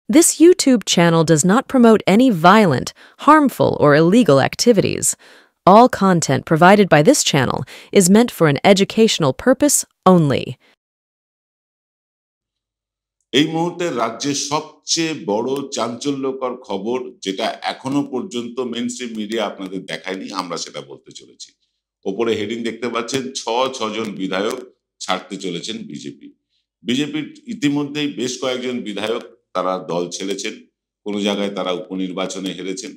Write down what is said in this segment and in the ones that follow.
This YouTube channel does not promote any violent, harmful, or illegal activities. All content provided by this channel is meant for an educational purpose only. এই মুহূর্তে রাজ্যের সবচেয়ে বড় চাঞ্চল্যকর খবর, যেটা এখনো পর্যন্ত মেইনস্ট্রিম মিডিয়া আপনাদের দেখায়নি, আমরা সেটা বলতে চলেছি। ওপরে হেডিং দেখতে পাচ্ছেন, ছজন বিধায়ক ছাড়তে চলেছেন বিজেপি। বিজেপির ইতিমধ্যেই বেশ কয়েকজন বিধায়ক তারা দল ছেড়েছেন, কোনো জায়গায় তারা উপনির্বাচনে হেরেছেন।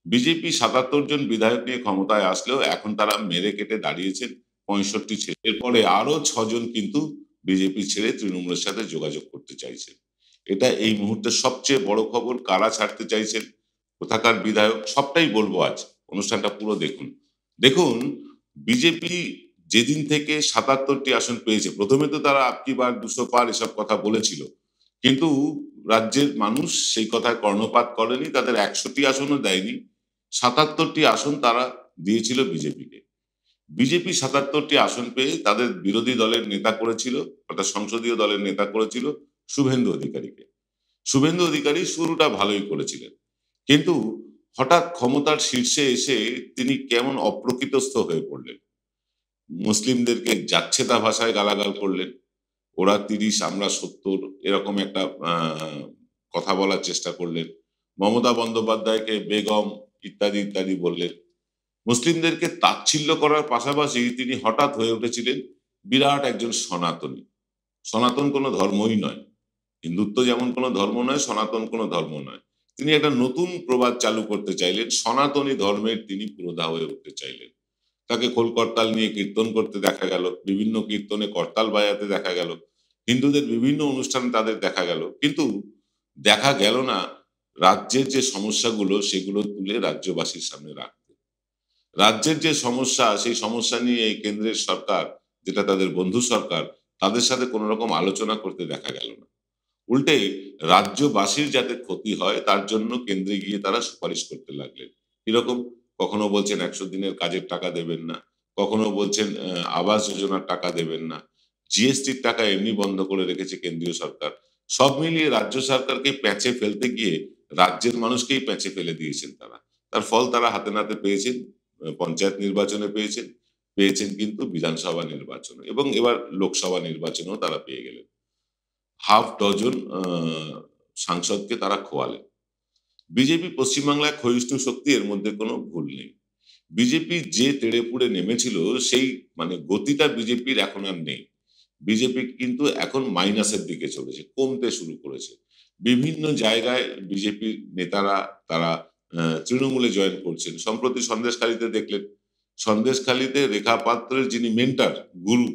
বিজেপি ৭৭ জন বিধায়ক নিয়ে ক্ষমতায় আসলেও এখন তারা মেরে কেটে দাঁড়িয়েছেন ৬৫ ছেড়ে। এরপরে আরো ৬ জন কিন্তু বিজেপি ছেড়ে তৃণমূলের সাথে যোগাযোগ করতে চাইছেন। এটা এই মুহূর্তে সবচেয়ে বড় খবর। কারা ছাড়তে চাইছেন, কোথাকার বিধায়ক, সবটাই বলবো আজ। অনুষ্ঠানটা পুরো দেখুন। দেখুন, বিজেপি যেদিন থেকে ৭৭টি আসন পেয়েছে, প্রথমে তো তারা আপকি বার ২০০ পার এসব কথা বলেছিল, কিন্তু রাজ্যের মানুষ সেই কথায় কর্ণপাত করেনি, তাদের ১০০টি আসনও দেয়নি। ৭৭টি আসন তারা দিয়েছিল বিজেপিকে। বিজেপি ৭৭টি আসন পেয়ে তাদের বিরোধী দলের নেতা করেছিল, অর্থাৎ সংসদীয় দলের নেতা করেছিল শুভেন্দু অধিকারীকে। শুভেন্দু অধিকারী শুরুটা ভালোই করেছিলেন, কিন্তু হঠাৎ ক্ষমতার শীর্ষে এসে তিনি কেমন অপ্রকৃতস্থ হয়ে পড়লেন। মুসলিমদেরকে যাচ্ছেতা ভাষায় গালাগাল করলেন। ওরা ৩০, আমরা ৭০, এরকম একটা কথা বলার চেষ্টা করলেন। মমতা বন্দ্যোপাধ্যায়কে বেগম ইত্যাদি ইত্যাদি বললেন। মুসলিমদেরকে তাচ্ছিল্য করার পাশাপাশি তিনি হঠাৎ হয়ে উঠেছিলেন বিরাট একজন সনাতনী। সনাতন কোনো ধর্মই নয়, হিন্দুত্ব যেমন কোনো ধর্ম নয়, সনাতন কোনো ধর্ম নয়। তিনি একটা নতুন প্রবাদ চালু করতে চাইলেন, সনাতনী ধর্মের তিনি পুরোধা হয়ে উঠতে চাইলেন। তাকে খোল করতাল নিয়ে কীর্তন করতে দেখা গেল, বিভিন্ন কীর্তনে করতাল বাজাতে দেখা গেল, হিন্দুদের বিভিন্ন অনুষ্ঠানে তাদের দেখা গেল, কিন্তু দেখা গেল না রাজ্যের যে সমস্যাগুলো সেগুলো তুলে রাজ্যবাসীর সামনে রাখতে। রাজ্যের যে সমস্যা, সেই সমস্যা নিয়ে এই কেন্দ্রের সরকার, যেটা তাদের বন্ধু সরকার, তাদের সাথে কোনো রকম আলোচনা করতে দেখা গেল না। উল্টে রাজ্যবাসীর যাতে ক্ষতি হয় তার জন্য কেন্দ্রে গিয়ে তারা সুপারিশ করতে লাগলেন। এরকম কখনো বলছেন ১০০ দিনের কাজের টাকা দেবেন না, কখনো বলছেন আবাস যোজনার টাকা দেবেন না, জিএসটির টাকা এমনি বন্ধ করে রেখেছে কেন্দ্রীয় সরকার। সব মিলিয়ে রাজ্য সরকারকে প্যাঁচে ফেলতে গিয়ে রাজ্যের মানুষকেই প্যাঁচে ফেলে দিয়েছেন তারা। তার ফল তারা হাতে নাতে পেয়েছেন। পঞ্চায়েত নির্বাচনে পেয়েছেন কিন্তু বিধানসভা নির্বাচনে, এবং এবার লোকসভা নির্বাচনেও তারা পেয়ে গেলেন। হাফ ডজন সাংসদকে তারা খোয়ালেন। বিজেপি পশ্চিমবাংলায় ক্ষয়িষ্ণু শক্তি, এর মধ্যে কোনো ভুল নেই। বিজেপি যে তেড়ে পুড়ে নেমেছিল, সেই গতিটা বিজেপির এখন আর নেই। বিজেপি কিন্তু এখন মাইনাসের দিকে চলেছে, কমতে শুরু করেছে। বিভিন্ন জায়গায় বিজেপির নেতারা তারা তৃণমূলে জয়েন করছেন। সম্প্রতি সন্দেশখালীতে দেখলেন, সন্দেশখালীতে রেখা পাত্রের যিনি মেন্টার, গুরু,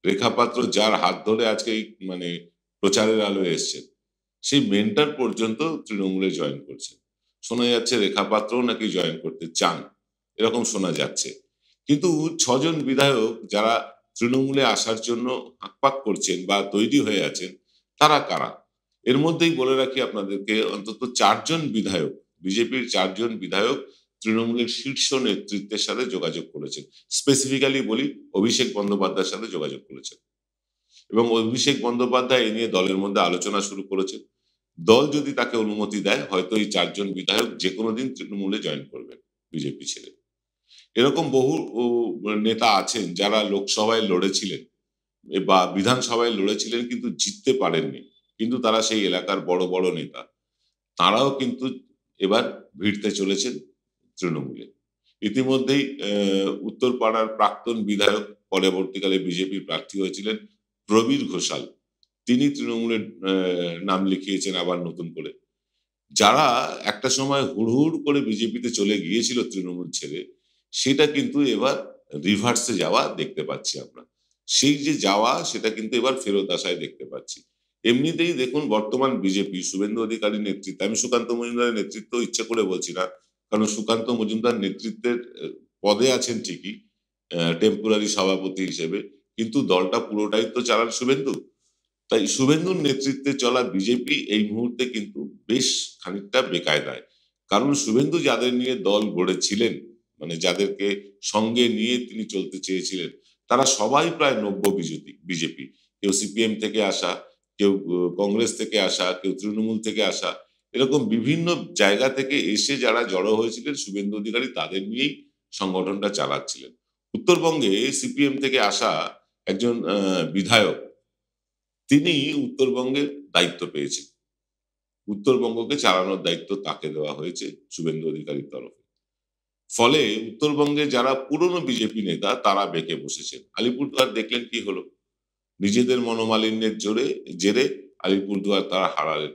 রেখা পাত্র যার হাত ধরে আজকে প্রচারের আলোয় এসছেন, সেই মেন্টার পর্যন্ত তৃণমূলে জয়েন করছে। শোনা যাচ্ছে রেখা পাত্রও নাকি জয়েন করতে চান, এরকম শোনা যাচ্ছে। কিন্তু ৬ জন বিধায়ক যারা তৃণমূলে আসার জন্য হাঁকপাক করছেন বা তৈরি হয়ে আছেন, তারা কারা? এর মধ্যেই বলে রাখি আপনাদেরকে, অন্তত ৪ জন বিধায়ক, বিজেপির ৪ জন বিধায়ক তৃণমূলের শীর্ষ নেতৃত্বের সাথে যোগাযোগ করেছেন। স্পেসিফিক্যালি বলি, অভিষেক বন্দ্যোপাধ্যায়ের সাথে যোগাযোগ করেছেন, এবং অভিষেক বন্দ্যোপাধ্যায় এ নিয়ে দলের মধ্যে আলোচনা শুরু করেছেন। দল যদি তাকে অনুমতি দেয়, হয়তো এই ৪ জন বিধায়ক যে কোনো দিন তৃণমূলে জয়েন করবেন বিজেপি ছেড়ে। এরকম বহু নেতা আছেন যারা লোকসভায় লড়েছিলেন বা বিধানসভায় লড়েছিলেন, কিন্তু জিততে পারেননি, কিন্তু তারা সেই এলাকার বড় বড় নেতা। তারাও কিন্তু এবার ভিড়তে চলেছেন তৃণমূলে। ইতিমধ্যেই উত্তরপাড়ার প্রাক্তন বিধায়ক, পরবর্তীকালে বিজেপির প্রার্থী হয়েছিলেন প্রবীর ঘোষাল, তিনি তৃণমূলের নাম লিখিয়েছেন আবার নতুন করে। যারা একটা সময় হুড়হুড় করে বিজেপিতে চলে গিয়েছিল তৃণমূল ছেড়ে, সেটা কিন্তু এবার রিভার্সে যাওয়া দেখতে পাচ্ছি আমরা। সেই যে যাওয়া, সেটা কিন্তু এবার ফেরত আসায় দেখতে পাচ্ছি। এমনিতেই দেখুন, বর্তমান বিজেপি শুভেন্দু অধিকারীর নেতৃত্বে, আমি সুকান্ত মজুমদারের নেতৃত্ব ইচ্ছে করে বলছি না, কারণ সুকান্ত মজুমদার নেতৃত্বের পদে আছেন ঠিকই, টেম্পোরারি সভাপতি হিসেবে, কিন্তু দলটা পুরোটাই তো চালান শুভেন্দু। তাই শুভেন্দুর নেতৃত্বে চলা বিজেপি এই মুহূর্তে কিন্তু বেশ খানিকটা বেকায়দায়। কারণ শুভেন্দু যাদের নিয়ে দল গড়েছিলেন, যাদেরকে সঙ্গে নিয়ে তিনি চলতে চেয়েছিলেন, তারা সবাই প্রায় নব্য বিজেপি। কেউ সিপিএম থেকে আসা, কেউ কংগ্রেস থেকে আসা, কেউ তৃণমূল থেকে আসা, এরকম বিভিন্ন জায়গা থেকে এসে যারা জড়ো হয়েছিলেন শুভেন্দু অধিকারী তাদের নিয়েই সংগঠনটা চালাচ্ছিলেন। উত্তরবঙ্গে সিপিএম থেকে আসা একজন বিধায়ক, তিনি উত্তরবঙ্গের দায়িত্ব পেয়েছেন, উত্তরবঙ্গকে চালানোর দায়িত্ব তাকে দেওয়া হয়েছে শুভেন্দু অধিকারীর তরফে। ফলে উত্তরবঙ্গে যারা পুরনো বিজেপি নেতা তারা বেঁকে বসেছেন। আলিপুরদুয়ার দেখলেন কি হলো, নিজেদের মনোমালিন্যের জেরে আলিপুরদুয়ার তারা হারালেন।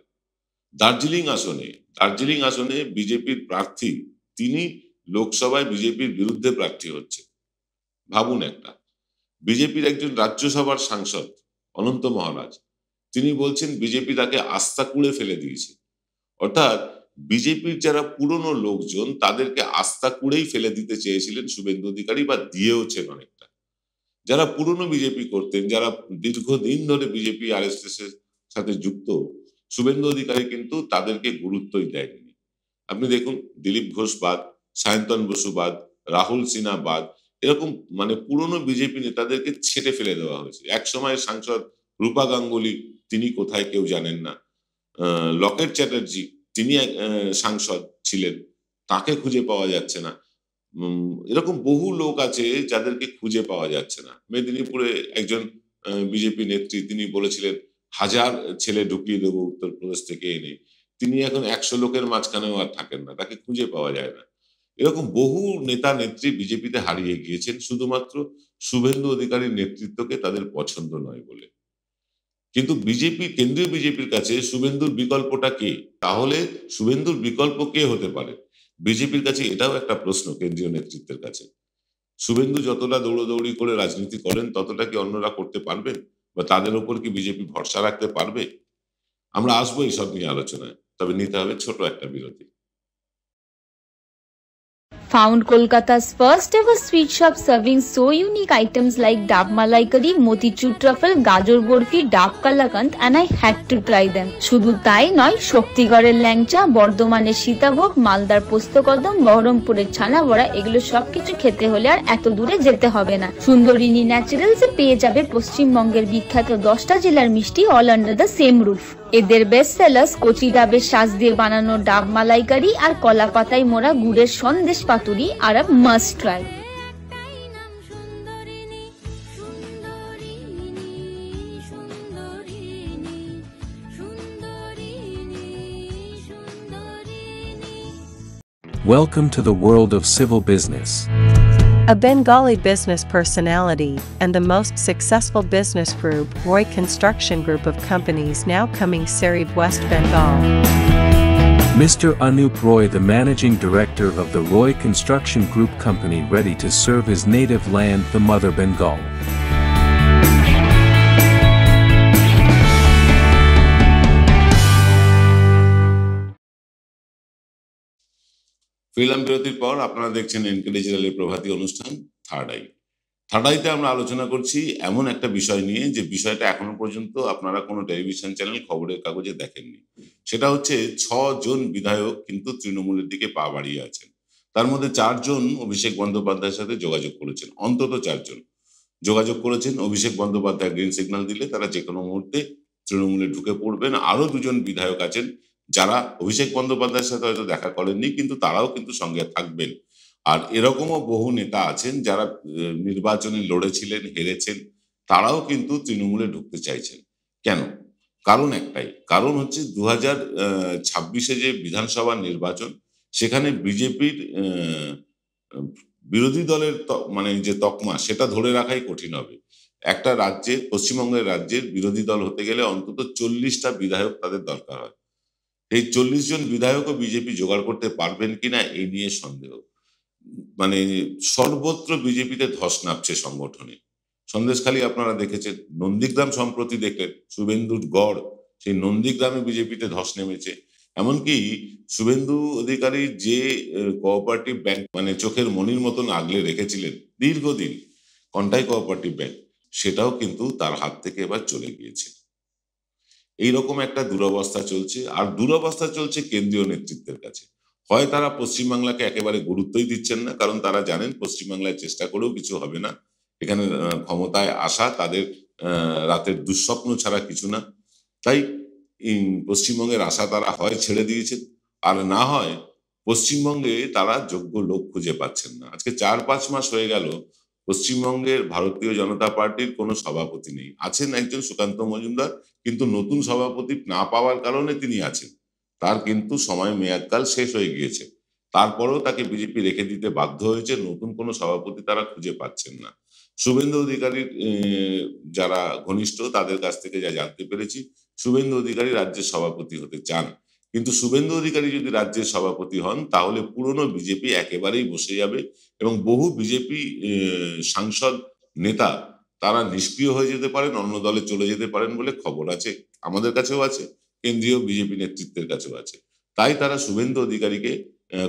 দার্জিলিং আসনে বিজেপির প্রার্থী, তিনি লোকসভায় বিজেপির বিরুদ্ধে প্রার্থী হচ্ছে। ভাবুন একটা, বিজেপির একজন রাজ্যসভার সাংসদ অনন্ত মহারাজ, তিনি বলছেন বিজেপি তাকে আস্থা কুড়ে ফেলে দিয়েছে। অর্থাৎ বিজেপির যারা পুরনো লোকজন তাদেরকে আস্থা কুড়েই ফেলে দিতে চেয়েছিলেন শুভেন্দু অধিকারী, বা দিয়েওছেন অনেকটা। যারা পুরনো বিজেপি করতেন, যারা দীর্ঘদিন ধরে বিজেপি আরএসএস এর সাথে যুক্ত, শুভেন্দু অধিকারী কিন্তু তাদেরকে গুরুত্বই দেয়নি। আপনি দেখুন, দিলীপ ঘোষ বাদ, সায়ন্তন বসু বাদ, রাহুল সিনহা বাদ, এরকম মানে পুরনো বিজেপি নেতাদেরকে ছেটে ফেলে দেওয়া হয়েছে। এক সময় সাংসদ রূপা গাঙ্গুলি, তিনি কোথায় কেউ জানেন না। লকেট চ্যাটার্জি, তিনি সাংসদ ছিলেন, তাকে খুঁজে পাওয়া যাচ্ছে না। এরকম বহু লোক আছে যাদেরকে খুঁজে পাওয়া যাচ্ছে না। মেদিনীপুরে একজন বিজেপি নেত্রী, তিনি বলেছিলেন 1000 ছেলে ঢুকিয়ে দেবো উত্তরপ্রদেশ থেকে এনে, তিনি এখন 100 লোকের মাঝখানেও আর থাকেন না, তাকে খুঁজে পাওয়া যায় না। এরকম বহু নেতা নেত্রী বিজেপিতে হারিয়ে গিয়েছেন শুধুমাত্র শুভেন্দু অধিকারীর নেতৃত্বকে তাদের পছন্দ নয় বলে। কিন্তু বিজেপি, কেন্দ্রীয় বিজেপির কাছে শুভেন্দুর বিকল্পটা কে? তাহলে শুভেন্দুর বিকল্প কে হতে পারে? বিজেপির কাছে এটাও একটা প্রশ্ন, কেন্দ্রীয় নেতৃত্বের কাছে। শুভেন্দু যতটা দৌড়দৌড়ি করে রাজনীতি করেন ততটা কি অন্যরা করতে পারবেন, বা তাদের উপর কি বিজেপি ভরসা রাখতে পারবে? আমরা আসবো এইসব নিয়ে আলোচনায়, তবে নিতে হবে ছোট একটা বিরতি। Found Kolkata's first ever sweet shop serving so unique items like Dab Malai Curry, Motichur Truffle, Gajor Borfi, Dab Kalakand, and I had to try them. শুধু তাই নয়, শক্তিগড়ের ল্যাংচা, বর্ধমানের সীতাভোগ, মালদার পোস্তকদম, বহরমপুরের ছানা বড়া, এগুলো সবকিছু খেতে হলে আর এত দূরে যেতে হবে না। সুন্দরিনী ন্যাচারালসে পেয়ে যাবে পশ্চিমবঙ্গের বিখ্যাত 10টা জেলার মিষ্টি all under the same roof. এদের বেস্ট সেলার্স কচি ডাবের শাঁস দিয়ে বানানো ডাব মালাইকারি আর কলা পাতায় মোড়া গুড়ের সন্দেশ পাতুরি আর must try. Welcome to the world of civil business. A Bengali business personality and the most successful business group, Roy Construction Group of companies, now coming Sarib, West Bengal. Mr. Anup Roy, the managing director of the Roy Construction Group company, ready to serve his native land, the mother Bengal. Film বিরতির পর আপনারা দেখছেন NK ডিজিটালের প্রভাতী অনুষ্ঠান third eye. Third আইতে আমরা আলোচনা করছি এমন একটা বিষয় নিয়ে, যে বিষয়টা এখনো পর্যন্ত আপনারা কোনো টেলিভিশন চ্যানেল, খবরের কাগজে দেখেননি। সেটা হচ্ছে 6 জন বিধায়ক কিন্তু তৃণমূলের দিকে পা বাড়িয়ে আছেন। তার মধ্যে 4 জন অভিষেক বন্দ্যোপাধ্যায়ের সাথে যোগাযোগ করেছেন, অন্তত 4 জন যোগাযোগ করেছেন। অভিষেক বন্দ্যোপাধ্যায় গ্রিন সিগন্যাল দিলে তারা যে কোনো মুহূর্তে তৃণমূলে ঢুকে পড়বেন। আরো 2 জন বিধায়ক আছেন যারা অভিষেক বন্দ্যোপাধ্যায়ের সাথে হয়তো দেখা করেননি, কিন্তু তারাও কিন্তু সঙ্গে থাকবেন। আর এরকমও বহু নেতা আছেন যারা নির্বাচনে লড়েছিলেন, হেরেছেন, তারাও কিন্তু তৃণমূলে ঢুকতে চাইছেন। কেন? কারণ একটাই, কারণ হচ্ছে 2026-এ যে বিধানসভা নির্বাচন, সেখানে বিজেপির বিরোধী দলের মানে যে তকমা, সেটা ধরে রাখাই কঠিন হবে। একটা রাজ্যের, পশ্চিমবঙ্গের রাজ্যের বিরোধী দল হতে গেলে অন্তত 40টা বিধায়ক তাদের দরকার হয়। এই 40 জন বিধায়কও বিজেপি জোগাড় করতে পারবেন কিনা এই নিয়ে সন্দেহ। মানে সর্বত্র বিজেপিতে ধস নামছে সংগঠনে। সন্দেশখালী আপনারা দেখেছেন, নন্দীগ্রাম সম্প্রতি দেখলেন শুভেন্দুর গড়, সেই নন্দীগ্রামে বিজেপিতে ধস নেমেছে। এমনকি শুভেন্দু অধিকারী যে কোঅপারেটিভ ব্যাংক, মানে চোখের মনির মতন আগলে রেখেছিলেন দীর্ঘদিন, কন্টাই কোঅপারেটিভ ব্যাংক, সেটাও কিন্তু তার হাত থেকে এবার চলে গিয়েছে। এইরকম একটা দুরবস্থা চলছে। আর দুরবস্থা চলছে কেন্দ্রীয় নেতৃত্বের কাছে। হয় তারা পশ্চিমবাংলাকে একেবারে গুরুত্বই দিচ্ছেন না, কারণ তারা জানেন পশ্চিমবাংলায় চেষ্টা করেও কিছু হবে না, এখানে ক্ষমতায় আসা তাদের রাতের দুঃস্বপ্ন ছাড়া কিছু না। তাই পশ্চিমবঙ্গের আশা তারা হয় ছেড়ে দিয়েছেন, আর না হয় পশ্চিমবঙ্গে তারা যোগ্য লোক খুঁজে পাচ্ছেন না। আজকে 4-5 মাস হয়ে গেল পশ্চিমবঙ্গের ভারতীয় জনতা পার্টির কোনো সভাপতি নেই। আছেন একজন সুকান্ত মজুমদার, কিন্তু নতুন সভাপতি না পাওয়ার কারণে তিনি আছেন। তার কিন্তু সময় মেয়াদকাল শেষ হয়ে গিয়েছে, তারপরেও তাকে বিজেপি রেখে দিতে বাধ্য হয়েছে। নতুন কোনো সভাপতি তারা খুঁজে পাচ্ছেন না। শুভেন্দু অধিকারীর যারা ঘনিষ্ঠ তাদের কাছ থেকে যা জানতে পেরেছি, শুভেন্দু অধিকারী রাজ্যের সভাপতি হতে চান, কিন্তু শুভেন্দু অধিকারী যদি রাজ্যের সভাপতি হন তাহলে পুরনো বিজেপি একেবারেই বসে যাবে এবং বহু বিজেপি সাংসদ নেতা তারা নিষ্ক্রিয় হয়ে যেতে পারেন, অন্য দলে চলে যেতে পারেন বলে খবর আছে, আমাদের কাছেও আছে, কেন্দ্রীয় বিজেপি নেতৃত্বের কাছেও আছে। তাই তারা শুভেন্দু অধিকারীকে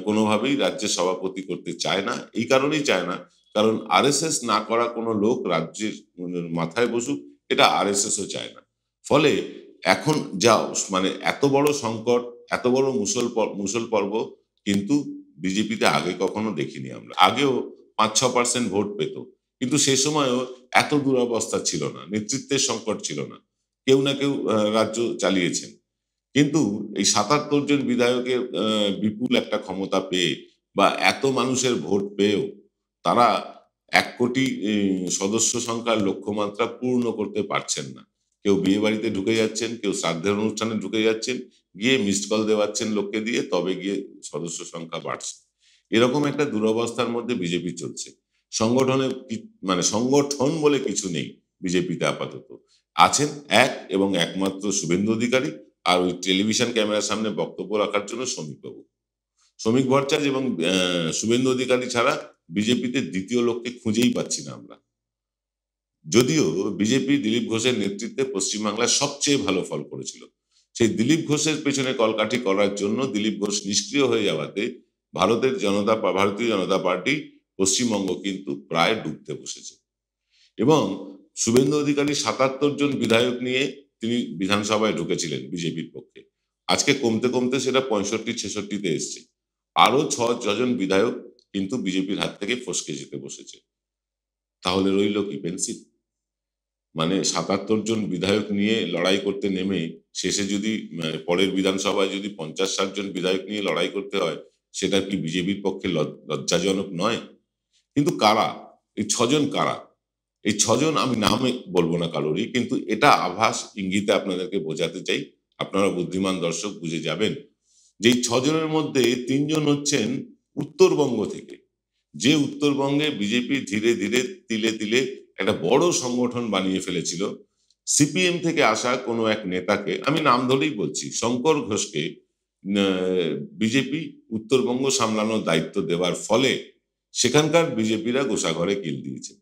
কোনোভাবেই রাজ্যের সভাপতি করতে চায় না। এই কারণেই চায় না, কারণ আরএসএস না করা কোনো লোক রাজ্যের মাথায় বসুক, এটা আরএসএসও চায় না। ফলে এখন যা মানে এত বড় সংকট, এত বড় মুসল পর্ব কিন্তু বিজেপিতে আগে কখনো দেখিনি আমরা। আগেও 5-6% ভোট পেত, কিন্তু সে সময়ও এত দুরবস্থা ছিল না, নেতৃত্বের সংকট ছিল না, কেউ না কেউ রাজ্য চালিয়েছেন। কিন্তু এই 77 জন বিধায়কের বিপুল একটা ক্ষমতা পেয়ে বা এত মানুষের ভোট পেয়েও তারা 1 কোটি সদস্য সংখ্যার লক্ষ্যমাত্রা পূর্ণ করতে পারছেন না। কেউ বিয়ে বাড়িতে ঢুকে যাচ্ছেন, কেউ শ্রাদ্ধের অনুষ্ঠানে ঢুকে যাচ্ছেন, গিয়ে মিসড কল দেওয়াচ্ছেন লোককে দিয়ে, তবে গিয়ে সদস্য সংখ্যা বাড়ছে। এরকম একটা দুরবস্থার মধ্যে বিজেপি চলছে। সংগঠনে মানে সংগঠন বলে কিছু নেই বিজেপিতে আপাতত। আছেন এক এবং একমাত্র শুভেন্দু অধিকারী, আর ওই টেলিভিশন ক্যামেরার সামনে বক্তব্য রাখার জন্য শ্রমিকবাবু, শ্রমিক ভট্টাচার্য এবং শুভেন্দু অধিকারী ছাড়া বিজেপিতে দ্বিতীয় লোককে খুঁজেই পাচ্ছি না আমরা। যদিও বিজেপি দিলীপ ঘোষের নেতৃত্বে পশ্চিমবাংলায় সবচেয়ে ভালো ফল করেছিল, সেই দিলীপ ঘোষের পেছনে কলকাঠি করার জন্য দিলীপ ঘোষ নিষ্ক্রিয় হয়ে যাওয়াতে ভারতীয় জনতা পার্টি পশ্চিমবঙ্গ কিন্তু প্রায় ডুবতে বসেছে। এবং শুভেন্দু অধিকারী 77 জন বিধায়ক নিয়ে তিনি বিধানসভায় ঢুকেছিলেন বিজেপির পক্ষে, আজকে কমতে কমতে সেটা 65-66-তে এসছে। আরো 6 জন বিধায়ক কিন্তু বিজেপির হাত থেকে ফসকে যেতে বসেছে। তাহলে রইল কি পেন্সিল? মানে 77 জন বিধায়ক নিয়ে লড়াই করতে নেমে শেষে যদি পরের বিধানসভায় যদি 50-60 জন বিধায়ক নিয়ে লড়াই করতে হয়, সেটা কি বিজেপির পক্ষে লজ্জাজনক নয়? কিন্তু কারা এই 6 জন? কারা এই 6 জন? আমি নামে বলবো না কারোরই, কিন্তু এটা আভাস ইঙ্গিতে আপনাদেরকে বোঝাতে চাই, আপনারা বুদ্ধিমান দর্শক বুঝে যাবেন যে এই 6 জনের মধ্যে 3 জন হচ্ছেন উত্তরবঙ্গ থেকে, যে উত্তরবঙ্গে বিজেপি ধীরে ধীরে তিলে তিলে একটা বড় সংগঠন বানিয়ে ফেলেছিল। সিপিএম থেকে আসা কোনো এক নেতাকে, আমি নাম ধরেই বলছি, শঙ্কর ঘোষকে বিজেপি উত্তরবঙ্গ সামলানোর দায়িত্ব দেওয়ার ফলে সেখানকার বিজেপিরা গোসাঘরে কিল দিয়েছে।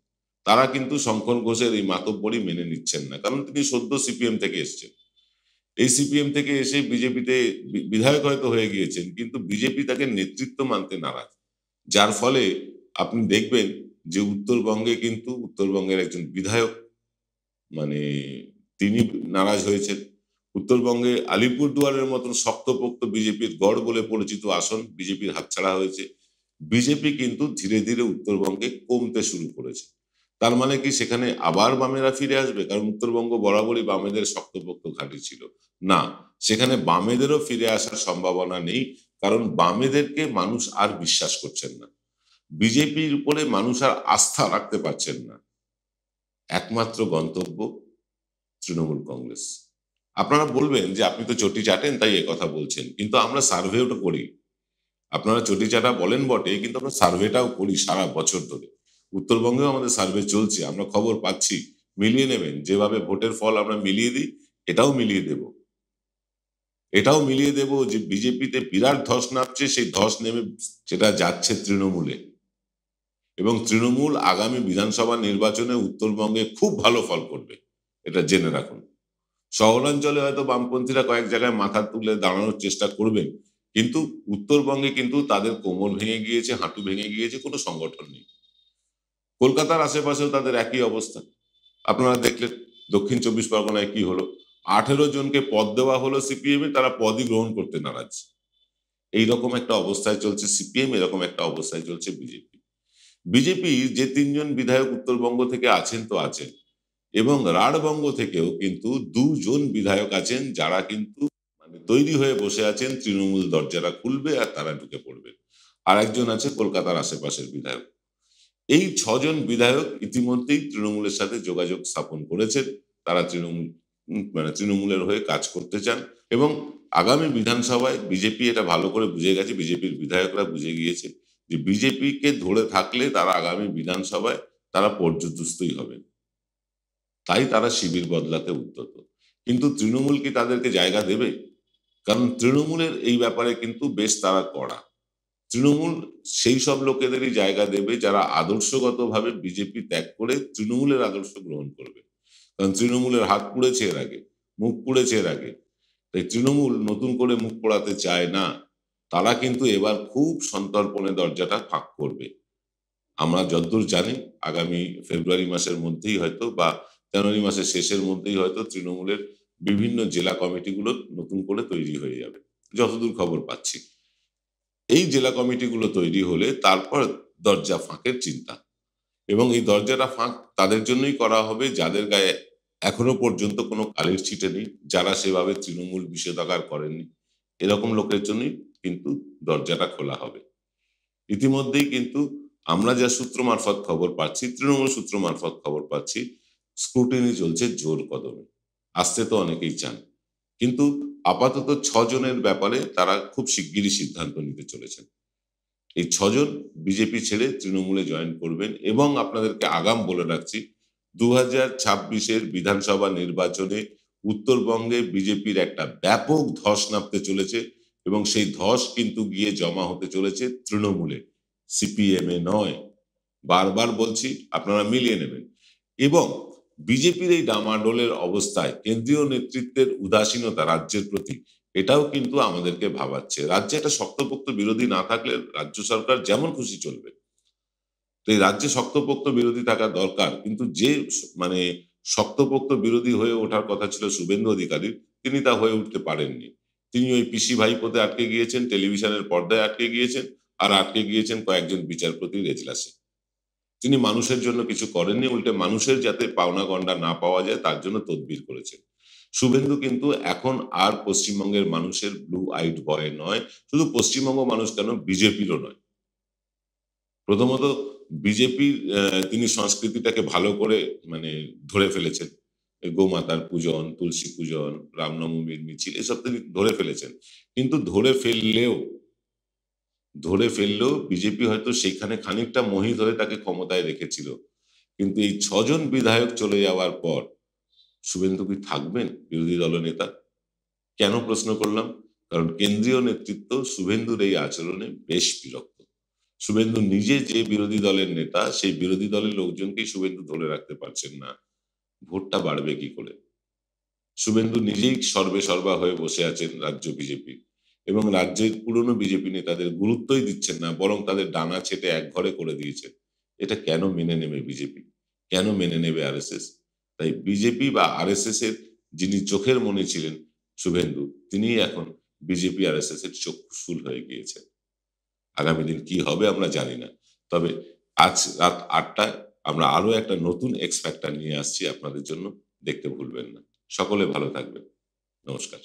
তারা কিন্তু শঙ্কর ঘোষের এই মাতব্বরি মেনে নিচ্ছেন না, কারণ তিনি সদ্য সিপিএম থেকে এসছেন। এই সিপিএম থেকে এসে বিজেপিতে বিধায়ক হয়তো হয়ে গিয়েছেন, কিন্তু বিজেপি তাকে নেতৃত্ব মানতে নারাজ। যার ফলে আপনি দেখবেন যে উত্তরবঙ্গে কিন্তু উত্তরবঙ্গের একজন বিধায়ক মানে তিনি নারাজ হয়েছেন। উত্তরবঙ্গে আলিপুরদুয়ারের মতন শক্তপোক্ত বিজেপির গড় বলে পরিচিত আসন বিজেপির হাতছাড়া হয়েছে। বিজেপি কিন্তু ধীরে ধীরে উত্তরবঙ্গে কমতে শুরু করেছে। তার মানে কি সেখানে আবার বামেরা ফিরে আসবে? কারণ উত্তরবঙ্গ বরাবরই বামেদের শক্তপোক্ত ঘাঁটি ছিল। না, সেখানে বামেদেরও ফিরে আসার সম্ভাবনা নেই, কারণ বামেদেরকে মানুষ আর বিশ্বাস করছেন না, বিজেপির উপরে মানুষ আর আস্থা রাখতে পারছেন না। একমাত্র গন্তব্য তৃণমূল কংগ্রেস। আপনারা বলবেন যে আপনি তো চটি চাটেন তাই কথা বলছেন, কিন্তু আমরা সার্ভেটা করি। আপনারা চটি চাটা বলেন বটে, কিন্তু আমরা সার্ভেটাও করি সারা বছর ধরে। উত্তরবঙ্গেও আমাদের সার্ভে চলছে, আমরা খবর পাচ্ছি। মিলিয়ে নেবেন, যেভাবে ভোটের ফল আমরা মিলিয়ে দিই, এটাও মিলিয়ে দেব যে বিজেপিতে বিরাট ধস নামছে, সেই ধস নেমে সেটা যাচ্ছে তৃণমূলে, এবং তৃণমূল আগামী বিধানসভা নির্বাচনে উত্তরবঙ্গে খুব ভালো ফল করবে, এটা জেনে রাখুন। শহরাঞ্চলে হয়তো বামপন্থীরা কয়েক জায়গায় মাথা তুলে দাঁড়ানোর চেষ্টা করবেন, কিন্তু উত্তরবঙ্গে কিন্তু তাদের কোমর ভেঙে গিয়েছে, হাঁটু ভেঙে গিয়েছে, কোনো সংগঠন নেই। কলকাতার আশেপাশেও তাদের একই অবস্থা। আপনারা দেখলেন দক্ষিণ 24 পরগনায় কি হলো, 18 জনকে পদ দেওয়া হলো সিপিএম এ, তারা পদই গ্রহণ করতে নারাজ। এইরকম একটা অবস্থায় চলছে সিপিএম, এরকম একটা অবস্থায় চলছে বিজেপি। যে 3 জন বিধায়ক উত্তরবঙ্গ থেকে আছেন তো আছেন, এবং রাঢ়বঙ্গ থেকেও কিন্তু 2 জন বিধায়ক আছেন যারা কিন্তু মানে তৈরি হয়ে বসে আছেন, তৃণমূল দরজাটা খুলবে আর তারা ঢুকে পড়বে। আর একজন আছে কলকাতার আশেপাশের বিধায়ক। এই 6 জন বিধায়ক ইতিমধ্যেই তৃণমূলের সাথে যোগাযোগ স্থাপন করেছেন। তারা তৃণমূলের হয়ে কাজ করতে চান এবং আগামী বিধানসভায় বিজেপি এটা ভালো করে বুঝে গেছে, বিজেপির বিধায়করা বুঝে গিয়েছে যে বিজেপিকে ধরে থাকলে তারা আগামী বিধানসভায় তারা পর্যুদস্তই হবেন। তাই তারা শিবির বদলাতে উদ্যত। কিন্তু তৃণমূল কি তাদেরকে জায়গা দেবে? কারণ তৃণমূলের এই ব্যাপারে কিন্তু বেশ তারা কড়া। তৃণমূল সেই সব লোকেদেরই জায়গা দেবে যারা আদর্শগতভাবে বিজেপি ত্যাগ করে তৃণমূলের আদর্শ গ্রহণ করবে। কারণ তৃণমূলের হাত পুড়েছে এর আগে, মুখ পুড়েছে এর আগে। তাই তৃণমূল নতুন করে মুখ পোড়াতে চায় না। তারা কিন্তু এবার খুব সন্তর্পণে দরজাটা ফাঁক করবে। আমরা যতদূর জানি আগামী ফেব্রুয়ারি মাসের মধ্যেই হয়তো বা জানুয়ারি মাসের শেষের মধ্যেই হয়তো তৃণমূলের বিভিন্ন জেলা কমিটিগুলো নতুন করে তৈরি হয়ে যাবে, যতদূর খবর পাচ্ছি। এই জেলা কমিটিগুলো তৈরি হলে তারপর দরজা ফাঁকের চিন্তা, এবং এই দরজাটা ফাঁক তাদের জন্যই করা হবে যাদের গায়ে এখনো পর্যন্ত কোনো কালির ছিটে নেই, যারা সেভাবে তৃণমূল বিষেধাগার করেননি। এরকম লোকের জন্যই কিন্তু দরজাটা খোলা হবে। ইতিমধ্যেই কিন্তু আমরা যা সূত্র মারফত খবর পাচ্ছি, তৃণমূল সূত্র মারফত খবর পাচ্ছি, স্ক্রুটিনি চলছে জোর কদমে। আসতে তো অনেকেই চান, কিন্তু আপাতত 6 জনের ব্যাপারে তারা খুব শিগগিরই সিদ্ধান্ত নিতে চলেছেন। এই 6 জন বিজেপি ছেড়ে তৃণমূলে জয়েন করবেন এবং আপনাদেরকে আগাম বলে রাখছি 2026-এর বিধানসভা নির্বাচনে উত্তরবঙ্গে বিজেপির একটা ব্যাপক ধস নামতে চলেছে এবং সেই ধস কিন্তু গিয়ে জমা হতে চলেছে তৃণমূলে, সিপিএম এ নয়। বারবার বলছি, আপনারা মিলিয়ে নেবেন। এবং বিজেপির এই ডামাডোলের অবস্থায় কেন্দ্রীয় নেতৃত্বের উদাসীনতা রাজ্যের প্রতি, এটাও কিন্তু আমাদেরকে ভাবাচ্ছে। রাজ্যে একটা শক্তপোক্ত বিরোধী না থাকলে রাজ্য সরকার যেমন খুশি চলবে। তো এই রাজ্যে শক্তপোক্ত বিরোধী থাকা দরকার, কিন্তু যে মানে শক্তপোক্ত বিরোধী হয়ে ওঠার কথা ছিল শুভেন্দু অধিকারীর, তিনি তা হয়ে উঠতে পারেননি। তিনি ওই পিসি ভাইপোতে আটকে গিয়েছেন, টেলিভিশনের পর্দায় আটকে গিয়েছেন, আর আটকে গিয়েছেন কয়েকজন বিচারপতির এজলাসে। তিনি মানুষের জন্য কিছু করেননি, উল্টে মানুষের যাতে পাওনা গন্ডা না পাওয়া যায় তার জন্য তদবির করেছেন। শুভেন্দু কিন্তু এখন আর পশ্চিমবঙ্গের মানুষের ব্লু আইড বয় নয়, শুধু পশ্চিমবঙ্গ মানুষ কেন, বিজেপিরও নয়। প্রথমত বিজেপির তিনি সংস্কৃতিটাকে ভালো করে ধরে ফেলেছেন। গোমাতার পূজন, তুলসী পূজন, রামনবমীর মিছিল, এসব তিনি ধরে ফেলেছেন। কিন্তু ধরে ফেললেও বিজেপি হয়তো সেখানে খানিকটা মোহিত হয়ে তাকে ক্ষমতায় রেখেছিল। কিন্তু এই 6 জন বিধায়ক চলে যাওয়ার পর শুভেন্দু কি থাকবেন বিরোধী দলনেতা? কেন প্রশ্ন করলাম? কারণ কেন্দ্রীয় নেতৃত্ব শুভেন্দুর এই আচরণে বেশ বিরক্ত। শুভেন্দু নিজে যে বিরোধী দলের নেতা, সেই বিরোধী দলের লোকজনকেই শুভেন্দু ধরে রাখতে পারছেন না। ভোটটা বাড়বে কি করে? শুভেন্দু নিজেই সর্বা হয়ে বসে আছেন রাজ্য বিজেপি, এবং রাজ্যের পুরনো বিজেপি নেতাদের গুরুত্বই দিচ্ছেন না, বরং তাদের ডানা ছেটে এক ঘরে করে দিয়েছেন। এটা কেন মেনে নেবে বিজেপি? কেন মেনে নেবে আরএসএস? তাই বিজেপি বা আরএসএস এর যিনি চোখের মনি ছিলেন শুভেন্দু, তিনি এখন বিজেপি আরএসএস এর চক্ষুশূল হয়ে গিয়েছেন। আগামী দিন কি হবে আমরা জানি না, তবে আজ রাত 8টায় আমরা আরো একটা নতুন এক্স ফ্যাক্টর নিয়ে আসছি আপনাদের জন্য, দেখতে ভুলবেন না। সকলে ভালো থাকবেন। নমস্কার।